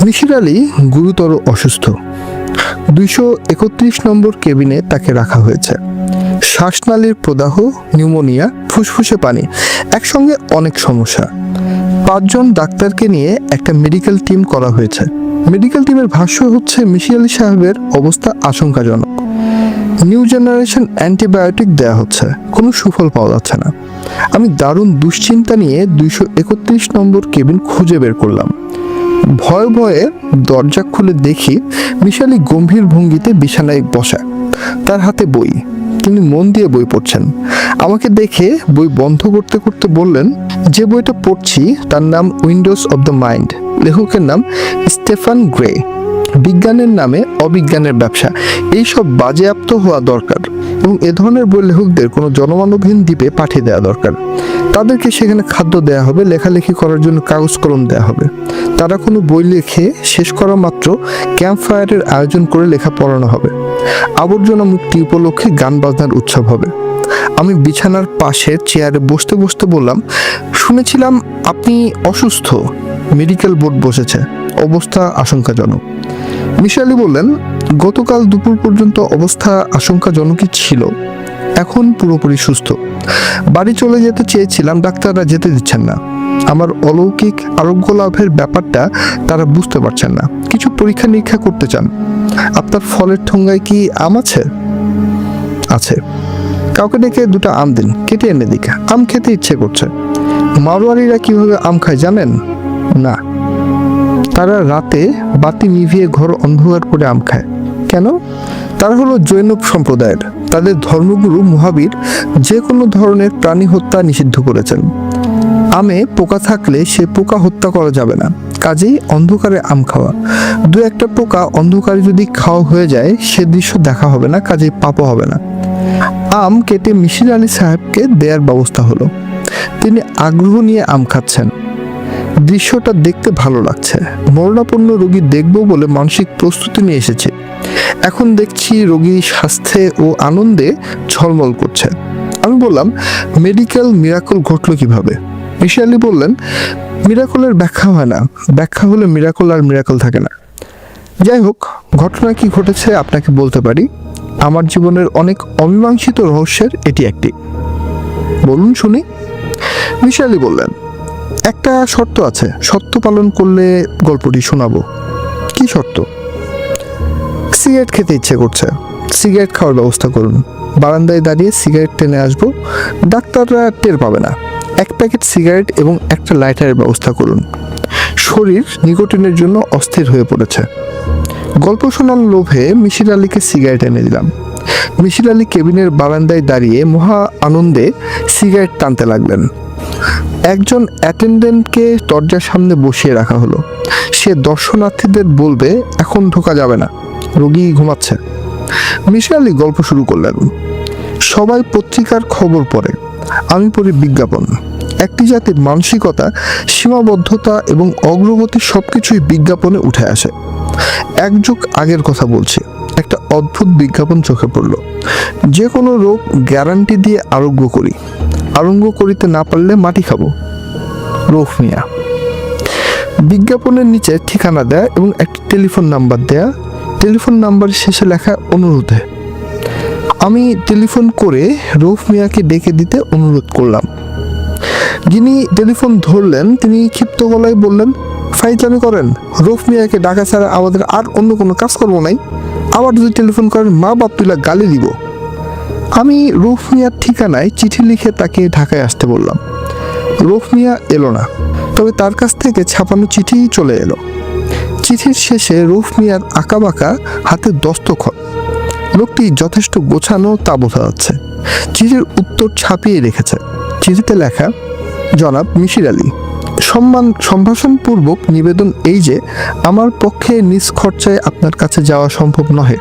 মিশির আলী গুরুতর অসুস্থ। 231 নম্বর কেবিনে তাকে রাখা হয়েছে। শ্বাসনালীর প্রদাহ, নিউমোনিয়া, ফুসফুসে পানি, একসঙ্গে অনেক সমস্যা। 5 জন ডাক্তারকে নিয়ে একটা মেডিকেল টিম করা হয়েছে। মেডিকেল টিমের ভাষ্য হচ্ছে মিশির আলী সাহেবের অবস্থা আশঙ্কাজনক। নিউ জেনারেশন অ্যান্টিবায়োটিক দেয়া হচ্ছে, কোনো সুফল পাওয়া যাচ্ছে না। আমি দারুণ দুশ্চিন্তা নিয়ে 231 নম্বর কেবিন খুঁজে বের করলাম। ভয়ে ভয়ে দরজা খুলে দেখি মিশির আলী গম্ভীর ভঙ্গিতে বিছানায় বসা, তার হাতে বই। তিনি মন দিয়ে বই পড়ছেন। আমাকে দেখে বই বন্ধ করতে করতে বললেন, যে বইটা পড়ছি তার নাম উইন্ডোজ অব দ্য মাইন্ড, লেখকের নাম স্টেফান গ্রে। বিজ্ঞানের নামে অবিজ্ঞানের ব্যবসা, এইসব বাজেয়াপ্ত হওয়া দরকার এবং এ ধরনের বই লেখকদের কোনো জনমানবহীন দ্বীপে পাঠিয়ে দেওয়া দরকার। তাদেরকে সেখানে খাদ্য দেয়া হবে, লেখালেখি করার জন্য কাগজ কলম দেয়া হবে। তারা কোনো বই লিখে শেষ করা মাত্র ক্যাম্প ফায়ারের আয়োজন করে লেখা পড়ানো হবে। আবর্জনা মুক্তি উপলক্ষে গান বাজনার উৎসব হবে। আমি বিছানার পাশের চেয়ারে বসতে বসতে বললাম, শুনেছিলাম আপনি অসুস্থ, মেডিকেল বোর্ড বসেছে, অবস্থা আশঙ্কাজনক। মিশির আলী বললেন, গতকাল দুপুর পর্যন্ত অবস্থা আশঙ্কাজনকই ছিল, এখন পুরোপুরি সুস্থ। বাড়ি চলে যেতে চেয়েছিলাম, ডাক্তাররা যেতে দিচ্ছেন না। আমার অলৌকিক আরোগ্য লাভের ব্যাপারটা তারা বুঝতে পারছেন না। কিছু পরীক্ষা নিরীক্ষা করতে চান। আপনার ফলের ঠোঙ্গায় কি আম আছে? আছে। কাউকে ডেকে 2টা আম দিন, কেটে এনে দিকে। আম খেতে ইচ্ছে করছে। মারোয়ারিরা কিভাবে আম খায় জানেন? না। তারা রাতে বাতি নিভিয়ে ঘর অন্ধকার করে আম খায়। কেন? তারা হলো জৈনব সম্প্রদায়ের। তাদের ধর্মগুরু মহাবীর যে কোনো ধরনের প্রাণী হত্যা নিষিদ্ধ করেছেন। আমে পোকা থাকলে সে পোকা হত্যা করা যাবে না, কাজেই অন্ধকারে আম খাওয়া। 2-1টা পোকা অন্ধকারে যদি খাওয়া হয়ে যায়, সে দৃশ্য দেখা হবে না, কাজেই পাপও হবে না। আম কেটে মিশির আলী সাহেবকে দেওয়ার ব্যবস্থা হলো। তিনি আগ্রহ নিয়ে আম খাচ্ছেন। দৃশ্যটা দেখতে ভালো লাগছে। মরণাপন্ন রোগী দেখব বলে মানসিক প্রস্তুতি নিয়ে এসেছি। এখন দেখছি রোগী স্বাস্থ্যে ও আনন্দে ঝলমল করছে। আমি বললাম, মেডিকেল মিরাকল ঘটলো কিভাবে? মিশির আলী বললেন, মিরাকলের ব্যাখ্যা হয় না, ব্যাখ্যা হলে মিরাকল আর মিরাকল থাকে না। যাই হোক, ঘটনা কি ঘটেছে আপনাকে বলতে পারি। আমার জীবনের অনেক অমীমাংসিত রহস্যের এটি একটি। বলুন শুনি। মিশির আলী বললেন, একটা শর্ত আছে, শর্ত পালন করলে গল্পটি শোনাবো। কি শর্ত? সিগারেট খেতে ইচ্ছে করছে, সিগারেট খাওয়ার ব্যবস্থা করুন। বারান্দায় দাঁড়িয়ে সিগারেট টেনে আসবো, ডাক্তাররা টের পাবে না। 1 প্যাকেট সিগারেট এবং একটা লাইটারের ব্যবস্থা করুন। শরীর নিকোটিনের জন্য অস্থির হয়ে পড়েছে। গল্প শোনার লোভে মিশির আলীকে সিগারেট এনে দিলাম। মিশির আলী কেবিনের বারান্দায় দাঁড়িয়ে মহা আনন্দে সিগারেট টানতে লাগলেন। একজন অ্যাটেন্ডেন্টকে দরজার সামনে বসিয়ে রাখা হলো। সে দর্শনার্থীদের বলবে, এখন ঢোকা যাবে না, রোগী ঘুমাচ্ছে। মিশির আলী গল্প শুরু করলেন। সবাই পত্রিকার খবর পড়ে, আমি পড়ি বিজ্ঞাপন। একটি জাতির মানসিকতা, সীমাবদ্ধতা এবং অগ্রগতি সবকিছুই বিজ্ঞাপনে উঠে আসে। 1 যুগ আগের কথা বলছি। একটা অদ্ভুত বিজ্ঞাপন চোখে পড়ল। যে কোনো রোগ গ্যারান্টি দিয়ে আরোগ্য করি, আরোগ্য করিতে না পারলে মাটি খাবো। রৌফ মিয়া। বিজ্ঞাপনের নিচে ঠিকানা দেয়া এবং একটি টেলিফোন নাম্বার দেয়া। টেলিফোন নাম্বারের শেষে লেখা অনুরোধে। আমি টেলিফোন করে রৌফ মিয়াকে ডেকে দিতে অনুরোধ করলাম। যিনি টেলিফোন ধরলেন তিনি ক্ষিপ্ত গলায় বললেন, ফাইজলামি করেন, রৌফ মিয়াকে ডাকা ছাড়া আমাদের আর অন্য কোনো কাজকর্ম নাই। আবার যদি টেলিফোন করেন মা বাপ তুলা গালি দিব। আমি রৌফ মিয়ার ঠিকানায় চিঠি লিখে তাকে ঢাকায় আসতে বললাম। রৌফ মিয়া এলো না, তবে তার কাছ থেকে ছাপানো চিঠি চলে এলো। চিঠির শেষে রৌফ মিয়ার আঁকাবাঁকা হাতে দস্তখত। লোকটি যথেষ্ট গোছানো তা বোঝা যাচ্ছে। চিঠির উত্তর ছাপিয়ে রেখেছে। চিঠিতে লেখা, জনাব মিশির আলী, সম্ভাষণপূর্বক নিবেদন এই যে আমার পক্ষে নিজ খরচায় আপনার কাছে যাওয়া সম্ভব নহে।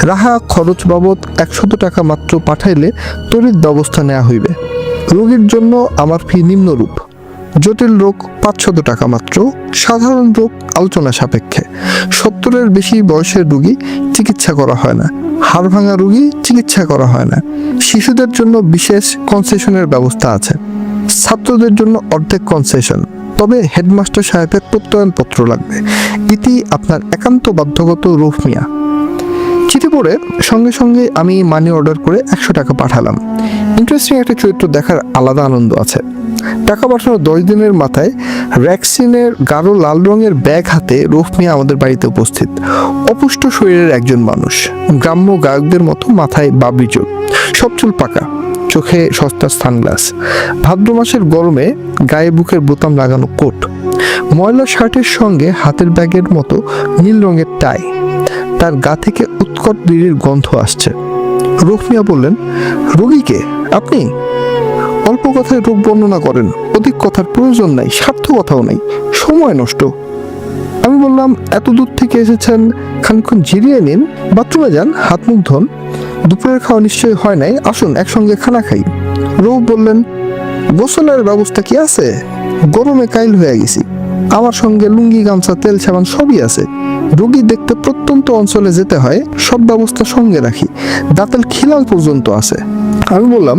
রাহা খরচ বাবদ 100 টাকা মাত্র পাঠাইলে তড়িৎ ব্যবস্থা নেওয়া হইবে। রোগীর জন্য আমার ফি নিম্নরূপ। জটিল রোগ 500 টাকা মাত্র, সাধারণ রোগ আলোচনা সাপেক্ষে। 70-এর বেশি বয়সের রোগী চিকিৎসা করা হয় না, হাড় ভাঙা রোগী চিকিৎসা করা হয় না। শিশুদের জন্য বিশেষ কনসেশনের ব্যবস্থা আছে, ছাত্রদের জন্য অর্ধেক কনসেশন, তবে হেডমাস্টার সাহেবের প্রত্যয়নপত্র লাগবে। ইতি আপনার একান্ত বাধ্যগত রৌফ মিয়া। চিঠি পড়ে সঙ্গে সঙ্গে আমি মানি অর্ডার করে 100 টাকা পাঠালাম। ইন্টারেস্টিং একটা চরিত্র দেখার আলাদা আনন্দ আছে। টাকা পাঠানোর 10 দিনের মাথায় র্যাক্সিনের গাঢ় লাল রঙের ব্যাগ হাতে রৌফ মিয়া আমাদের বাড়িতে উপস্থিত। অপুষ্ট শরীরের একজন মানুষ, গ্রাম্য গায়কদের মতো মাথায় বাবরি চুল, সব চুল পাকা, চোখে সস্তার সানগ্লাস, ভাদ্র মাসের গরমে গায়ে বুকের বোতাম লাগানো কোট, ময়লা শার্টের সঙ্গে হাতের ব্যাগের মতো নীল রঙের টাই। তার গা থেকে উৎকট বিড়ির গন্ধ আসছে। রৌফ মিয়া বললেন, রোগীকে আপনি? অল্প কথায় রোগ বর্ণনা করেন, অধিক কথার প্রয়োজন নাই, স্বার্থ কথাও নাই, সময় নষ্ট। আমি বললাম, এত দূর থেকে এসেছেন, খানিকক্ষণ জিরিয়ে নিন, বাথরুমে যান, হাত মুখ ধোন, দুপুরের খাওয়া নিশ্চয়ই হয় নাই, আসুন একসঙ্গে খানা খাই। রৌফ বললেন, গোসলের ব্যবস্থা কি আছে? গরমে কাইল হয়ে গেছি, আমার সঙ্গে লুঙ্গি, গামছা, তেল, সাবান সবই আছে। রোগী দেখতে প্রত্যন্ত অঞ্চলে যেতে হয়, সব ব্যবস্থা সঙ্গে রাখি, দাঁতের খিলাল পর্যন্ত আছে। আমি বললাম,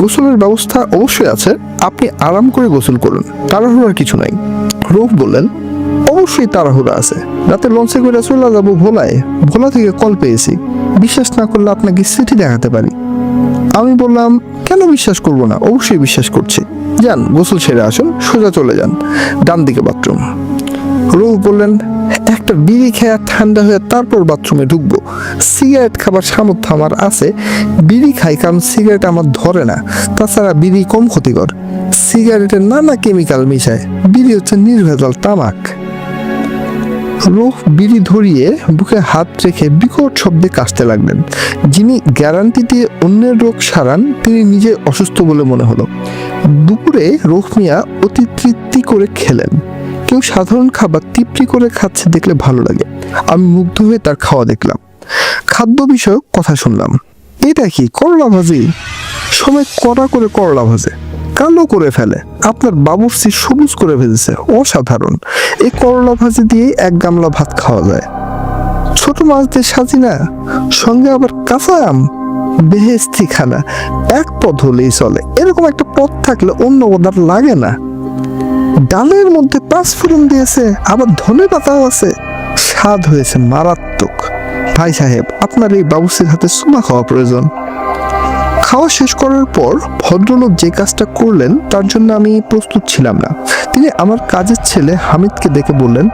গোসলের ব্যবস্থা অবশ্যই আছে, আপনি আরাম করে গোসল করুন, তাড়াহুড়ার কিছু নাই। রৌফ বললেন, অবশ্যই তাড়াহুড়া আছে, রাতে লঞ্চে করে চলে যাবো ভোলায়, ভোলা থেকে কল পেয়েছি, বিশ্বাস না করলে আপনাকে চিঠি দেখাতে পারি। আমি বললাম, কেন বিশ্বাস করব না, অবশ্যই বিশ্বাস করছি, যান গোসল সেরে আসুন, সোজা চলে যান, ডান দিকে বাথরুম। রৌফ বললেন, একটা বিড়ি খেয়ে ঠান্ডা হয়ে তারপর বাথরুমে ঢুকবো, সিগারেট খাবার সামর্থ্য আমার আছে, বিড়ি খাই কারণ সিগারেট আমার ধরে না, তাছাড়া বিড়ি কম ক্ষতিকর, সিগারেটে নানা কেমিক্যাল মিশায়, বিড়ি হচ্ছে নির্ভেজাল তামাক। রৌফ বিড়ি ধরিয়ে বুকে হাত রেখে বিকট শব্দে কাশতে লাগলেন। যিনি গ্যারান্টি দিয়ে অন্যের রোগ সারান, তিনি নিজে অসুস্থ বলে মনে হলো। দুপুরে রৌফ মিয়া অতি তৃপ্তি করে খেলেন। কেউ সাধারণ খাবার তৃপ্তি করে খাচ্ছে দেখলে ভালো লাগে। আমি মুগ্ধ হয়ে তার খাওয়া দেখলাম, খাদ্য বিষয়ক কথা শুনলাম। এটা কি করলা ভাজি? সময় কড়া করে করলা ভাজে, কালো করে ফেলে, আপনার বাবুর্চি সবুজ করে ভেজেছে, অসাধারণ। এই করলা ভাজি দিয়ে 1 গামলা ভাত খাওয়া যায়। ছোট মাছ দিয়ে সাজি না, সঙ্গে আবার কাঁচা আম, বেহেস্তি খানা, এক পদ হলেই চলে, এরকম একটা পদ থাকলে অন্য পদার্থ লাগে না। ডালের মধ্যে 5 ফোড়ন দিয়েছে, আবার ধনে পাতাও আছে, স্বাদ হয়েছে মারাত্মক। ভাই সাহেব, আপনার এই বাবুর্চির হাতে চুমা খাওয়া প্রয়োজন। খাওয়া শেষ করার পর ভদ্রলোক যে কাজটা করলেন তার জন্য আমি প্রস্তুত ছিলাম না। তিনি আমার কাজের ছেলে হামিদকে ডেকে বললেন,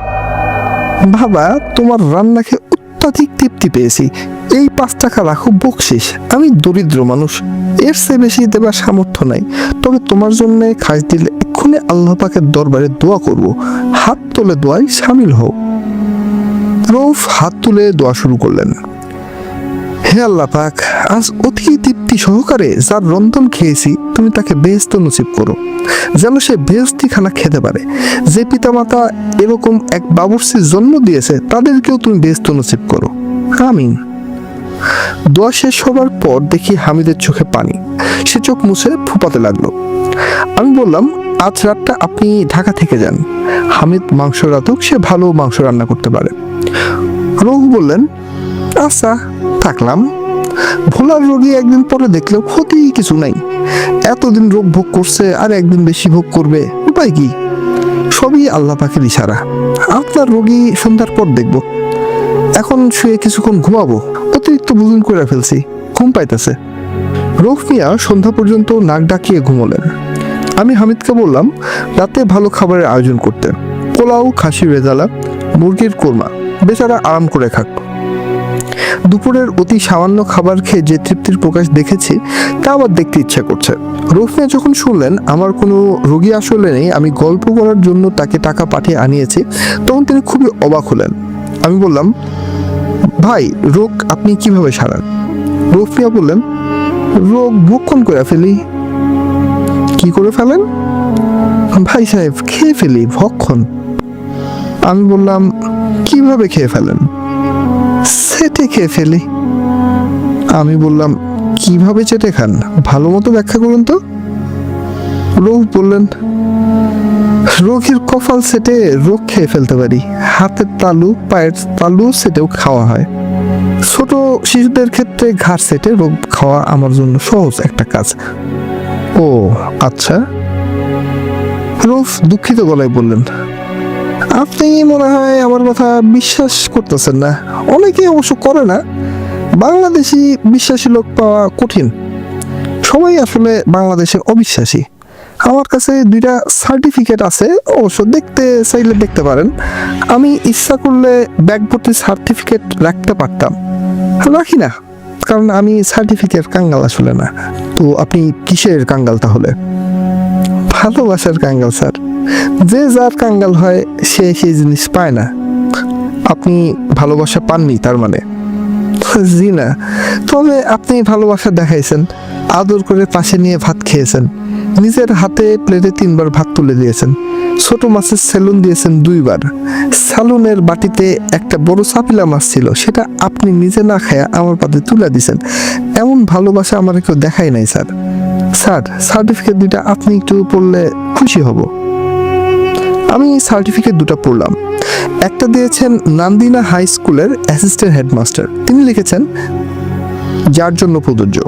বাবা, তোমার রান্না খেয়ে অত্যাধিক তৃপ্তি পেয়েছি, এই 5 টাকা রাখো বকশিস। আমি দরিদ্র মানুষ, এর চেয়ে বেশি দেবার সামর্থ্য নাই, তবে তোমার জন্য খাস দিলে এক্ষুনি আল্লাহ পাকের দরবারে দোয়া করব, হাত তুলে দোয়ায় সামিল হও। রৌফ হাত তুলে দোয়া শুরু করলেন, হে আল্লাহ পাক, আজ অতি তৃপ্তি সহকারে যার রন্ধন খেয়েছি, তুমি তাকে বেহেশত নসিব করো, যেন সে বেহেশতি খানা খেতে পারে। যে পিতামাতা এরকম এক বাবুর্চির জন্ম দিয়েছে, তাদেরকেও তুমি বেহেশত নসিব করো, আমিন। দোয়া শেষ হবার পর দেখি হামিদের চোখে পানি, সে চোখ মুছে ফুপাতে লাগলো। আমি বললাম, আজ রাতটা আপনি ঢাকা থেকে যান, হামিদ মাংস রাঁধুক, সে ভালো মাংস রান্না করতে পারে। রৌফ বললেন, আচ্ছা থাকলাম, ভোলার রোগী একদিন পরে দেখলেও ক্ষতি কিছু নাই, এতদিন রোগ ভোগ করছে আর একদিন বেশি ভোগ করবে, উপায় কি? সবই আল্লাহ পাকের ইশারা। আপনার রোগী সন্ধ্যার পর দেখব, এখন শুয়ে কিছুক্ষণ ঘুমাবো, অতিরিক্ত ভোজন করে ফেলছি, ঘুম পাইতেছে। রৌফ মিয়া সন্ধ্যা পর্যন্ত নাক ডাকিয়ে ঘুমলেন। আমি হামিদকে বললাম রাতে ভালো খাবারের আয়োজন করতে, পোলাও, খাসির রেজালা, মুরগির কোরমা, বেচারা আরাম করে খাক। দুপুরের অতি সামান্য খাবার খেয়ে যে তৃপ্তির প্রকাশ দেখেছি তা আবার দেখতে ইচ্ছা করছে। রৌফ মিয়া যখন শুনলেন আমার কোনো রোগী আসলে নেই, আমি গল্প করার জন্য তাকে টাকা পাঠিয়ে আনিয়েছি, তখন তিনি খুবই অবাক হলেন। আমি বললাম, ভাই, রোগ আপনি কিভাবে সারান? রৌফ মিয়া বললেন, রোগ ভক্ষণ করে ফেলি। কি করে ফেলেন? ভাই সাহেব, খেয়ে ফেলি, ভক্ষণ। আমি বললাম, কিভাবে খেয়ে ফেলেন? চেটে খেয়ে ফেলি। আমি বললাম, কিভাবে চেটে খান, ভালো মতো ব্যাখ্যা করুন তো। রৌফ বললেন, রোগীর কপাল চেটে রোগ খেয়ে ফেলতে পারি, হাতের তালু, পায়ের তালু চেটেও খাওয়া হয়। ছোট শিশুদের ক্ষেত্রে ঘাড় চেটে রোগ খাওয়া আমার জন্য সহজ একটা কাজ। ও আচ্ছা। রৌফ দুঃখিত গলায় বললেন, আপনি মনে হয় আমার কথা বিশ্বাস করতেছেন না। অনেকে অবশ্য করে না। বাংলাদেশি বিশ্বাসী লোক পাওয়া কঠিন। সবাই আসলে বাংলাদেশে অবিশ্বাসী। আমার কাছে 2টা সার্টিফিকেট আছে, অবশ্য দেখতে চাইলে দেখতে পারেন। আমি ইচ্ছা করলে ব্যাগ ভর্তি সার্টিফিকেট রাখতে পারতাম, রাখি না, কারণ আমি সার্টিফিকেট কাঙ্গাল আসলে না। তো আপনি কিসের কাঙ্গাল তাহলে? ভালোবাসার কাঙ্গাল স্যার। যে যার কাঙ্গাল হয় সে সেই জিনিস পায় না। আপনি ভালোবাসা পাননি তার মানে? জি না, তবে আপনি ভালোবাসা দেখাইছেন। আদর করে পাশে নিয়ে ভাত খেয়েছেন, নিজের হাতে প্লেটে 3বার ভাত তুলে দিয়েছেন, ছোট মাছের সেলুন দিয়েছেন 2বার। সালুনের বাটিতে একটা বড় চাপিলা মাছ ছিল, সেটা আপনি নিজে না খায়া আমার পাতে তুলে দিয়েছেন। এমন ভালোবাসা আমার কেউ দেখাই নাই স্যার। স্যার, সার্টিফিকেট 2টা আপনি একটু পড়লে খুশি হব। আমি সার্টিফিকেট 2টা পড়লাম। একটা দিয়েছেন নান্দিনা হাই স্কুলের অ্যাসিস্ট্যান্ট হেডমাস্টার। তিনি লিখেছেন, যার জন্য প্রযোজ্য।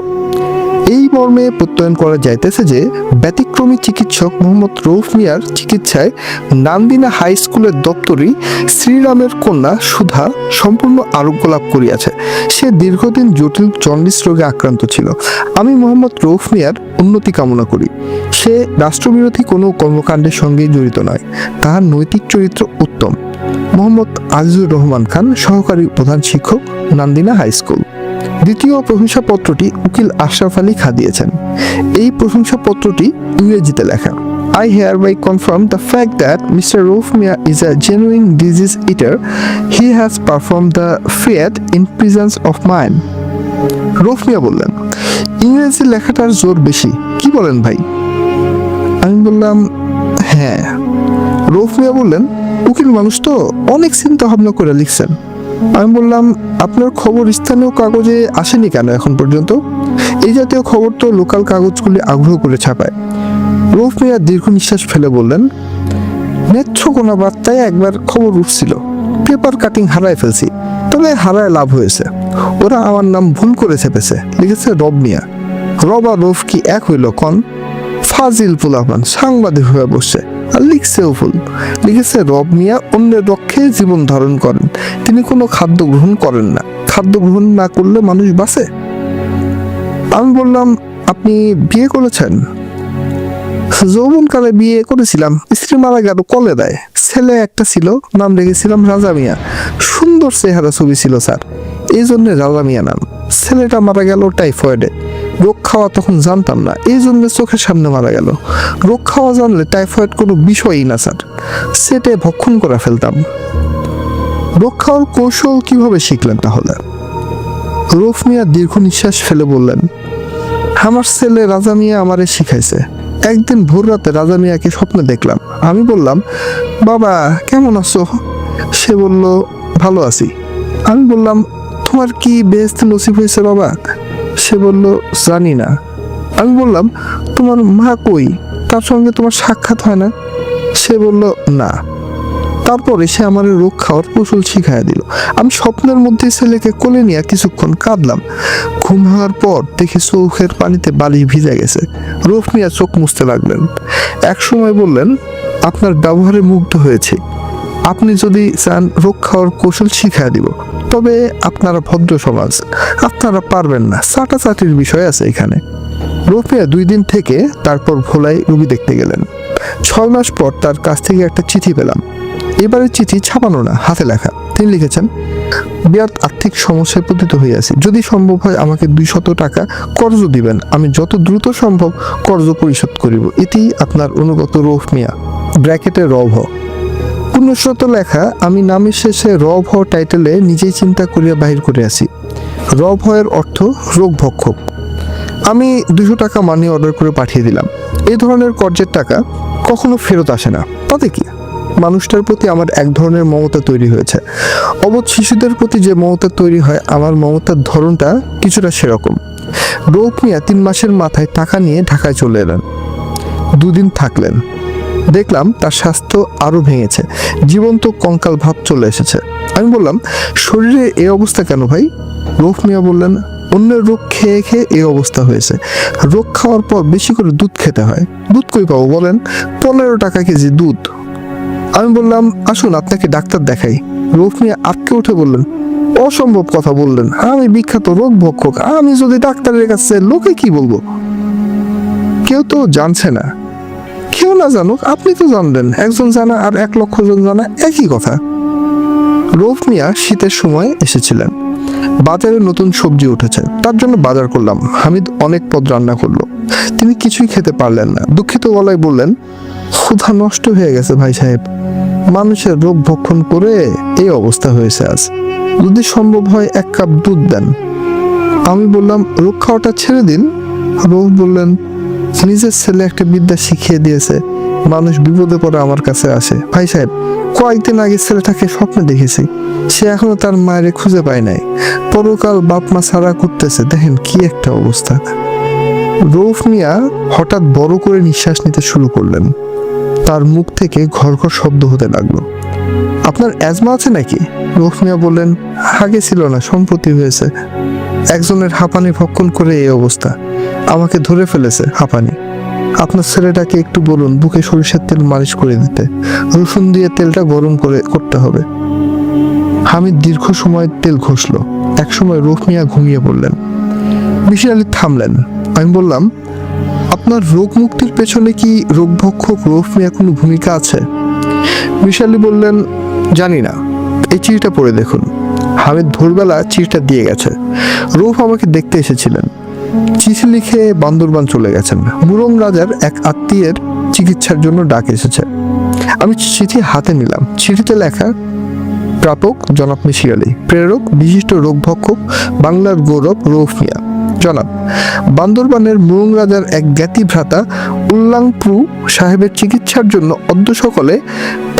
এই মর্মে প্রত্যয়ন করা যাইতেছে যে ব্যতিক্রমী চিকিৎসক মোহাম্মদ রৌফ মিয়ার চিকিৎসায় নান্দিনা হাই স্কুলের দপ্তরি শ্রীরামের কন্যা সুধা সম্পূর্ণ আরোগ্য লাভ করিয়াছে। সে দীর্ঘদিন জটিল জন্ডিস রোগে আক্রান্ত ছিল। আমি মোহাম্মদ রৌফ মিয়ার উন্নতি কামনা করি। সে রাষ্ট্রবিরোধী কোনো কর্মকাণ্ডের সঙ্গে জড়িত নয়। তাহার নৈতিক চরিত্র উত্তম। মোহাম্মদ আজিজুর রহমান খান, সহকারী প্রধান শিক্ষক, নান্দিনা হাই স্কুল। দ্বিতীয় প্রশংসাপত্রটি উকিল আশরাফ আলী খা দিয়েছেন। এই প্রশংসাপত্রটি ইংরেজিতে লেখা। I hereby confirm the fact that Mr. Rauf Mia is a genuine disease eater. He has performed the feat in presence of mine. Rauf মিয়া বললেন, ইংরেজি লেখাটার জোর বেশি, কি বলেন ভাই? আমি বললাম, হ্যাঁ। রৌফ মিয়া বললেন, উকিল মানুষ তো অনেক চিন্তা ভাবনা করে লিখছেন। আমি বললাম, আপনার খবর স্থানীয় কাগজে আসেনি কেন এখন পর্যন্ত? এই জাতীয় খবর তো লোকাল কাগজগুলি আগ্রহ করে ছাপায়। রৌফ মিয়া দীর্ঘ নিঃশ্বাস ফেলে বললেন, নেত্রকোনা বার্তায় একবার খবর উঠছিল, পেপার কাটিং হারায় ফেলছি, তবে হারায় লাভ হয়েছে। ওরা আমার নাম ভুল করে চেপেছে, লিখেছে রব মিয়া। রব আর রৌফ কি এক হইল কন? ফাজিল পোলাপান সাংবাদিক হয়ে বসছে, আর লিখছেও ভুল। লিখেছে রব মিয়া অন্যের রক্ষে জীবন ধারণ করেন, তিনি কোনো খাদ্য গ্রহণ করেন না। খাদ্য গ্রহণ না করলে মানুষ বাঁচে? আমি বললাম, আপনি বিয়ে করেছেন? যৌবনকালে বিয়ে করেছিলাম, স্ত্রী মারা গেল কলেরায়। ছেলে একটা ছিল, নাম রেখেছিলাম রাজা মিয়া। সুন্দর চেহারা ছবি ছিল স্যার, এই জন্য রাজা মিয়া নাম। ছেলেটা মারা গেল টাইফয়েডে। রোগ খাওয়া তখন জানতাম না, এই জন্য চোখের সামনে মারা গেল। রোগ খাওয়া জানলে টাইফয়েড কোনো বিষয়ই না স্যার, সেটে ভক্ষণ করে ফেলতাম। রোগ খাওয়ার কৌশল কিভাবে শিখলেন তাহলে? রৌফ মিয়া দীর্ঘ নিঃশ্বাস ফেলে বললেন, আমার ছেলে রাজা মিয়া আমারে শিখাইছে। একদিন ভোর রাতে রাজা মিয়াকে স্বপ্নে দেখলাম। আমি বললাম, বাবা কেমন আছো? সে বলল, ভালো আছি। আমি বললাম, তোমার কি বেহেশতে নসিব হয়েছে বাবা? সে বলল, জানি না। আমি বললাম, তোমার মা কই? তার সঙ্গে তোমার সাক্ষাৎ হয় না? সে বলল, না। তারপরে সে আমার রোগ খাওয়ার কৌশল শিখাইয়া দিল। আমি স্বপ্নের মধ্যে ছেলেকে কোলে নিয়ে কিছুক্ষণ কাঁদলাম। ঘুম হওয়ার পর দেখি চোখের পানিতে বালিশ ভিজে গেছে। রৌফ মিয়া চোখ মুছতে লাগলেন। এক সময় বললেন, আপনার ব্যবহারে মুগ্ধ হয়েছে। আপনি যদি চান রোগ খাওয়ার কৌশল শিখাইয়া দিব, তবে আপনারা ভদ্র সমাজ, আপনারা পারবেন না, চাটাচাটির বিষয় আছে এখানে। রৌফ মিয়া 2 দিন থেকে তারপর ভোলায় রোগী দেখতে গেলেন। 6 মাস পর তার কাছ থেকে একটা চিঠি পেলাম। এবারে চিঠি ছাপানো না, হাতে লেখা। তিনি লিখেছেন, বিরাট আর্থিক সমস্যায় পতিত হইয়াছি, যদি সম্ভব হয় আমাকে 200 টাকা কর্জ দিবেন, আমি যত দ্রুত সম্ভব কর্জ পরিশোধ করিব। এটি আপনার অনুগত রৌফ মিয়া, ব্র্যাকেটে রভ। পুনঃশত লেখা। আমি নামের শেষে রভ টাইটেলে নিজেই চিন্তা করিয়া বাহির করিয়াছি। রভ এর অর্থ রোগ ভক্ষক। আমি 200 টাকা মানি অর্ডার করে পাঠিয়ে দিলাম। এই ধরনের কর্জের টাকা কখনো ফেরত আসে না, তাতে কি? মানুষটার প্রতি আমার এক ধরনের মমতা তৈরি হয়েছে। অবধ শিশুদের প্রতি যে মমতা তৈরি হয়, আমার মমতার ধরনটা কিছুটা সেরকম। রৌফ মিয়া 3 মাসের মাথায় টাকা নিয়ে ঢাকায় চলে এলেন। 2 দিন থাকলেন। দেখলাম তার স্বাস্থ্য আরো ভেঙেছে, জীবন্ত কঙ্কাল ভাব চলে এসেছে। আমি বললাম, শরীরে এই অবস্থা কেন ভাই? রৌফ মিয়া বললেন, অন্যের রোগ খেয়ে খেয়ে এই অবস্থা হয়েছে। রোগ খাওয়ার পর বেশি করে দুধ খেতে হয়। দুধ কই পাবো বলেন? 15 টাকা কেজি দুধ। আমি বললাম আসুন আপনাকে ডাক্তার দেখাই। রৌফ মিয়া আটকে উঠে বললেন, অসম্ভব কথা বললেন, আমি বিখ্যাত রোগ ভক্ষক, আমি যদি ডাক্তারের কাছে লোকে কি বলবো? কেউ তো জানছে না। কেউ না জানুক, আপনি তো জানলেন। একজন জানা আর 1,00,000 জন জানা একই কথা। রৌফ মিয়া শীতের সময় এসেছিলেন। বাজারে নতুন সবজি উঠেছে, তার জন্য বাজার করলাম। হামিদ অনেক পদ রান্না করলো। তিনি কিছুই খেতে পারলেন না। দুঃখিত গলায় বললেন, ক্ষুধা নষ্ট হয়ে গেছে ভাই সাহেব, মানুষের রোগ ভক্ষণ করে এই অবস্থা হয়েছে আজ। যদি সম্ভব হয় 1 কাপ দুধ দেন। আমি বললাম, রোগ খাওয়াটা ছেড়ে দিন। রৌফ বললেন, নিজের ছেলে একটা বিদ্যা শিখিয়ে দিয়েছে, মানুষ বিপদে পড়ে আমার কাছে আসে। ভাই সাহেব, কয়েকদিন আগে ছেলেটাকে স্বপ্নে দেখেছি, সে এখনো তার মায়ের খুঁজে পায় নাই। পরকাল বাপ মা ছাড়া করতেছে, দেখেন কি একটা অবস্থা। রৌফ মিয়া হঠাৎ বড় করে নিঃশ্বাস নিতে শুরু করলেন। তার মুখ থেকে ঘড়ঘড় শব্দ হতে লাগলো। আপনার অ্যাজমা আছে নাকি? রৌফ মিয়া বললেন, আগে ছিল না, সম্প্রতি হয়েছে। একজনের হাঁপানি ভক্ষণ করে এই অবস্থা, আমাকে ধরে ফেলেছে হাঁপানি। আপনার ছেলেটাকে একটু বলুন বুকে সরিষার তেল মালিশ করে দিতে, রসুন দিয়ে তেলটা গরম করতে হবে। হামিদ দীর্ঘ সময় তেল ঘষল। একসময় রৌফ মিয়া ঘুমিয়ে পড়লেন। মিসির আলী থামলেন। আমি বললাম, আপনার রোগ মুক্তির পেছনে কি রোগ ভক্ষক রৌফ মিয়া কোনো ভূমিকা আছে? মিসির আলী বললেন, জানি না, এই চিঠিটা পড়ে দেখুন। হামিদ ভোরবেলা চিঠিটা দিয়ে গেছে। রৌফ আমাকে দেখতে এসেছিলেন। চিঠি লিখে বান্দরবান চলে গেছেন। মুরং রাজার এক আত্মীয়ের চিকিৎসার জন্য ডাক এসেছে। আমি চিঠি হাতে নিলাম। চিঠিতে লেখা, প্রাপক জনাব মিসির আলী, প্রেরক বিশিষ্ট রোগ ভক্ষক, বাংলার গৌরব রৌফ মিয়া। জনাব, বান্দরবানের মুরং রাজার এক জ্ঞাতি ভ্রাতা উল্লাংপ্রু সাহেবের চিকিৎসার জন্য অদ্য সকালে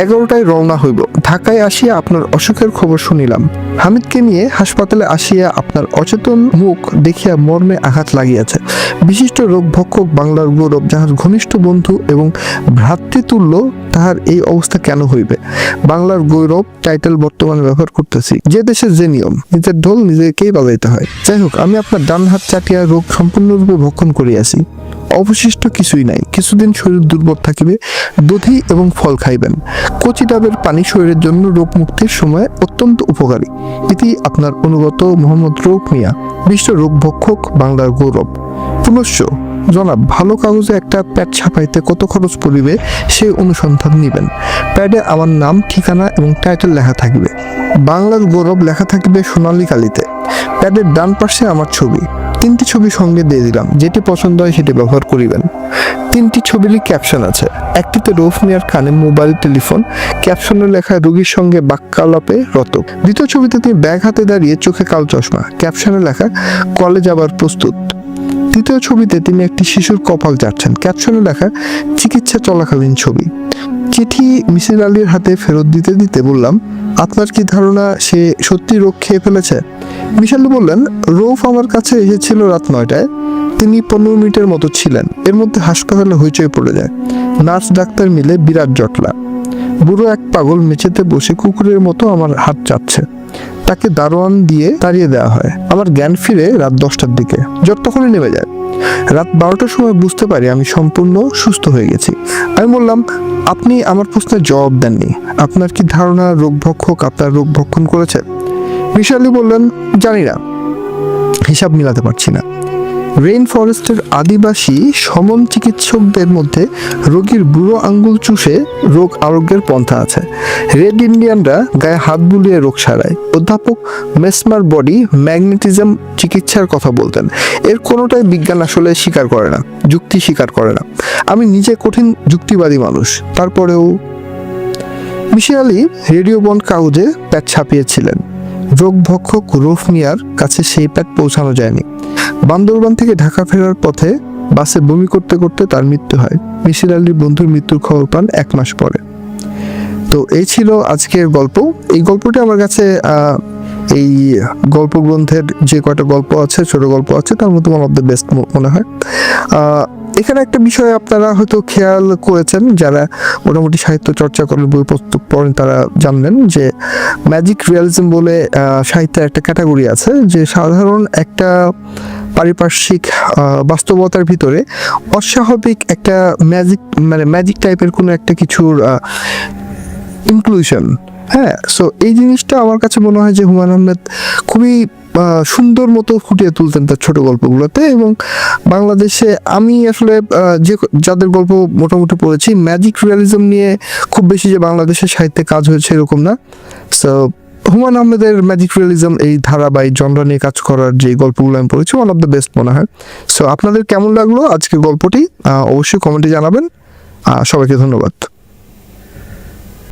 11টায় রওনা হইব। ঢাকায় আসিয়া আপনার অসুখের খবর শুনিলাম। হামিদকে নিয়ে হাসপাতালে আসিয়া আপনার অচেতন মুখ দেখিয়া মর্মে আঘাত লাগিয়াছে। বিশিষ্ট রোগ ভক্ষক, বাংলার গৌরব, যাহার ঘনিষ্ঠ বন্ধু এবং ভ্রাতৃতুল্য, তাহার এই অবস্থা কেন হইবে? বাংলার গৌরব টাইটেল বর্তমানে ব্যবহার করতেছি। যে দেশের যে নিয়ম, নিজের ঢোল নিজেকেই বাজাইতে হয়। যাই হোক, আমি আপনার ডান হাত চাটিয়া রোগ সম্পূর্ণরূপে ভক্ষণ করিয়াছি। অবশিষ্ট কিছুই নাই। কিছুদিন শরীর দুর্বল থাকিবে, দধি এবং ফল খাইবেন। কচি ডাবের পানি শরীরের জন্য রোগ মুক্তির সময় অত্যন্ত উপকারী। এটি আপনার অনুগত মোহাম্মদ রৌফ মিয়া, বিশিষ্ট রোগ ভক্ষক, বাংলার গৌরব। পুনশ্চ জনাব, ভালো কাগজে একটা প্যাড ছাপাইতে কত খরচ পড়িবে সেই অনুসন্ধান নিবেন। প্যাডে আমার নাম, ঠিকানা এবং টাইটেল লেখা থাকবে। বাংলার গৌরব লেখা থাকবে সোনালী কালিতে। প্যাডের ডান পাশে আমার ছবি। 3টি ছবি সঙ্গে দিয়ে দিলাম, যেটি পছন্দ হয় সেটি ব্যবহার করিবেন। 3টি ছবিরই ক্যাপশন আছে। একটিতে রৌফ মিয়ার কানে মোবাইল টেলিফোন, ক্যাপশনে লেখা রোগীর সঙ্গে বাক্যালাপে রত। দ্বিতীয় ছবিতে তিনি ব্যাগ হাতে দাঁড়িয়ে, চোখে কালো চশমা, ক্যাপশনে লেখা কলেজ যাবার প্রস্তুত। তৃতীয় ছবিতে তিনি একটি শিশুর কপাল চাটছেন, ক্যাপশনে লেখা চিকিৎসা চলাকালীন ছবি। চিঠি মিসির আলীর হাতে ফেরত দিতে দিতে বললাম, আপনার কি ধারণা সে সত্যি রোগ খেয়ে ফেলেছে? মিসির আলী বললেন, রৌফ আমার কাছে এসেছিল রাত 9টায়। তিনি 15 মিনিটের মতো ছিলেন। এর মধ্যে হাসপাতালে হইচই পড়ে যায়। নার্স ডাক্তার মিলে বিরাট জটলা। বুড়ো এক পাগল মেঝেতে বসে কুকুরের মতো আমার হাত চাচ্ছে। তাকে দারোয়ান দিয়ে তাড়িয়ে দেওয়া হয়। আমার জ্ঞান ফিরে রাত 10টার দিকে। জ্বর তখনই নেমে যায়। রাত 12টার সময় বুঝতে পারি আমি সম্পূর্ণ সুস্থ হয়ে গেছি। আমি বললাম, আপনি আমার প্রশ্নের জবাব দেননি। আপনার কি ধারণা রোগ ভক্ষক আপনার রোগ ভক্ষণ করেছে? মিসির আলী বললেন, জানি না, হিসাব মিলাতে পারছি না। রেইন ফরেস্টের আদিবাসী সমন চিকিৎসকদের মধ্যে রোগীর বুড়ো আঙ্গুল চুষে রোগ আরোগ্যের পন্থা আছে। রেড ইন্ডিয়ানরা গায়ে হাত বুলিয়ে রোগ সারায়। অধ্যাপক মেসমার বডি ম্যাগনেটিজম চিকিৎসার কথা বলতেন। এর কোনোটাই বিজ্ঞান আসলে স্বীকার করে না, যুক্তি স্বীকার করে না। আমি নিজে কঠিন যুক্তিবাদী মানুষ, তারপরেও। মিসির আলী রেডিও বন্ড কাগজে প্যাড ছাপিয়েছিলেন। রোগ ভক্ষক রৌফ মিয়ার কাছে সেই প্যাড পৌঁছানো যায়নি। বান্দরবান থেকে ঢাকা ফেরার পথে বাসে বমি করতে করতে তার মৃত্যু হয়। মিসির আলীর বন্ধুর মৃত্যুর খবর পান 1 মাস পরে। তো এই ছিল আজকের গল্প। এই গল্পটি আমার কাছে এই গল্প গ্রন্থের যে কয়টা গল্প আছে, ছোট গল্প আছে, তার মধ্যে ওয়ান অফ দ্য বেস্ট মনে হয়। এখানে একটা বিষয় আপনারা হয়তো খেয়াল করেছেন, যারা মোটামুটি সাহিত্য চর্চা করেন, বই পুস্তক পড়েন, তারা জানবেন যে ম্যাজিক রিয়ালিজম বলে সাহিত্যের একটা ক্যাটাগরি আছে, যে সাধারণ একটা পারিপার্শ্বিক বাস্তবতার ভিতরে অস্বাভাবিক একটা ম্যাজিক টাইপের কোনো একটা কিছুর ইনক্লুশন। হ্যাঁ, সো এই জিনিসটা আমার কাছে মনে হয় যে হুমায়ুন আহমেদ খুবই সুন্দর মতো ফুটিয়ে তুলতেন তার ছোট গল্পগুলোতে। এবং বাংলাদেশে আমি আসলে যাদের গল্প মোটামুটি পড়েছি, ম্যাজিক রিয়ালিজম নিয়ে খুব বেশি যে বাংলাদেশের সাহিত্যে কাজ হয়েছে এরকম না। সো হুমায়ুন আহমেদের ম্যাজিক রিয়ালিজম এই ধারা বা এই জনরা নিয়ে কাজ করার যে গল্পগুলো আমি পড়েছি, ওয়ান অফ দ্য বেস্ট মনে হয়। সো আপনাদের কেমন লাগলো আজকের গল্পটি অবশ্যই কমেন্টে জানাবেন। সবাইকে ধন্যবাদ।